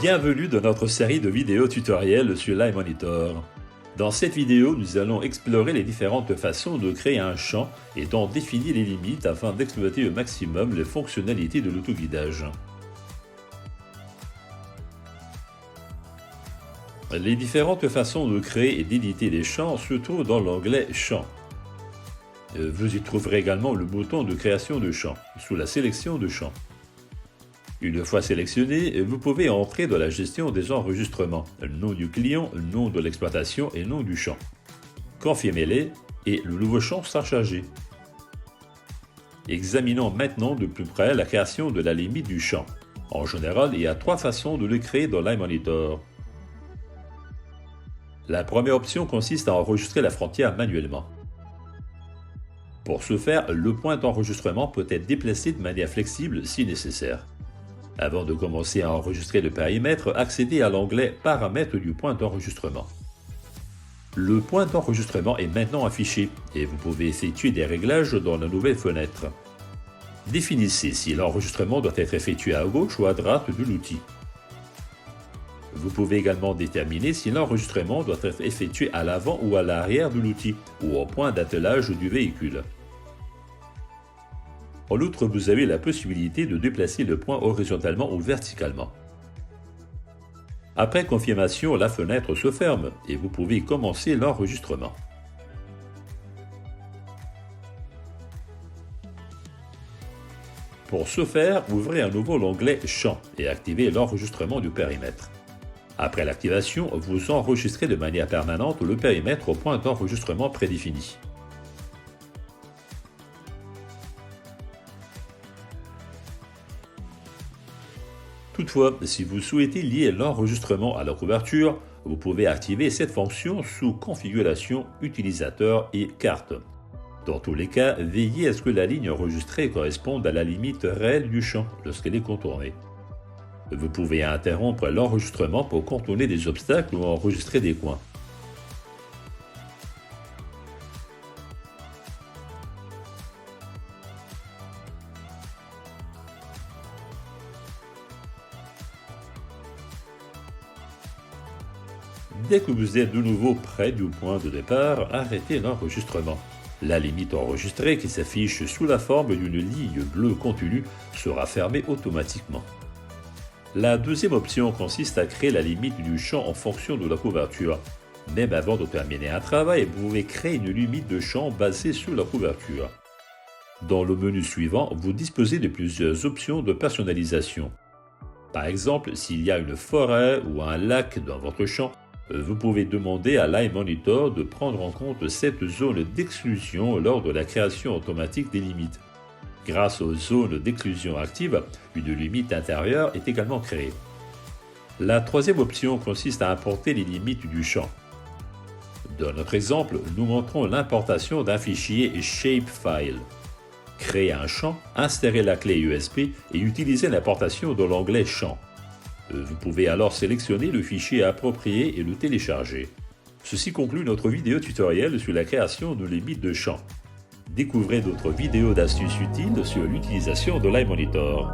Bienvenue dans notre série de vidéos tutoriels sur l'iMonitor. Dans cette vidéo, nous allons explorer les différentes façons de créer un champ et d'en définir les limites afin d'exploiter au maximum les fonctionnalités de l'autoguidage. Les différentes façons de créer et d'éditer des champs se trouvent dans l'onglet Champs. Vous y trouverez également le bouton de création de champ, sous la sélection de champs. Une fois sélectionné, vous pouvez entrer dans la gestion des enregistrements, nom du client, nom de l'exploitation et nom du champ. Confirmez-les et le nouveau champ sera chargé. Examinons maintenant de plus près la création de la limite du champ. En général, il y a 3 façons de le créer dans l'iMonitor. La première option consiste à enregistrer la frontière manuellement. Pour ce faire, le point d'enregistrement peut être déplacé de manière flexible si nécessaire. Avant de commencer à enregistrer le périmètre, accédez à l'onglet « Paramètres du point d'enregistrement ». Le point d'enregistrement est maintenant affiché et vous pouvez effectuer des réglages dans la nouvelle fenêtre. Définissez si l'enregistrement doit être effectué à gauche ou à droite de l'outil. Vous pouvez également déterminer si l'enregistrement doit être effectué à l'avant ou à l'arrière de l'outil ou au point d'attelage du véhicule. En outre, vous avez la possibilité de déplacer le point horizontalement ou verticalement. Après confirmation, la fenêtre se ferme et vous pouvez commencer l'enregistrement. Pour ce faire, ouvrez à nouveau l'onglet « Champs » et activez l'enregistrement du périmètre. Après l'activation, vous enregistrez de manière permanente le périmètre au point d'enregistrement prédéfini. Toutefois, si vous souhaitez lier l'enregistrement à la couverture, vous pouvez activer cette fonction sous Configuration, Utilisateur et Carte. Dans tous les cas, veillez à ce que la ligne enregistrée corresponde à la limite réelle du champ lorsqu'elle est contournée. Vous pouvez interrompre l'enregistrement pour contourner des obstacles ou enregistrer des coins. Dès que vous êtes de nouveau près du point de départ, arrêtez l'enregistrement. La limite enregistrée qui s'affiche sous la forme d'une ligne bleue continue sera fermée automatiquement. La deuxième option consiste à créer la limite du champ en fonction de la couverture. Même avant de terminer un travail, vous pouvez créer une limite de champ basée sur la couverture. Dans le menu suivant, vous disposez de plusieurs options de personnalisation. Par exemple, s'il y a une forêt ou un lac dans votre champ, vous pouvez demander à l'iMonitor de prendre en compte cette zone d'exclusion lors de la création automatique des limites. Grâce aux zones d'exclusion actives, une limite intérieure est également créée. La troisième option consiste à importer les limites du champ. Dans notre exemple, nous montrons l'importation d'un fichier Shapefile. Créez un champ, insérez la clé USB et utilisez l'importation dans l'onglet Champs. Vous pouvez alors sélectionner le fichier approprié et le télécharger. Ceci conclut notre vidéo tutoriel sur la création de limites de champs. Découvrez d'autres vidéos d'astuces utiles sur l'utilisation de l'iMonitor.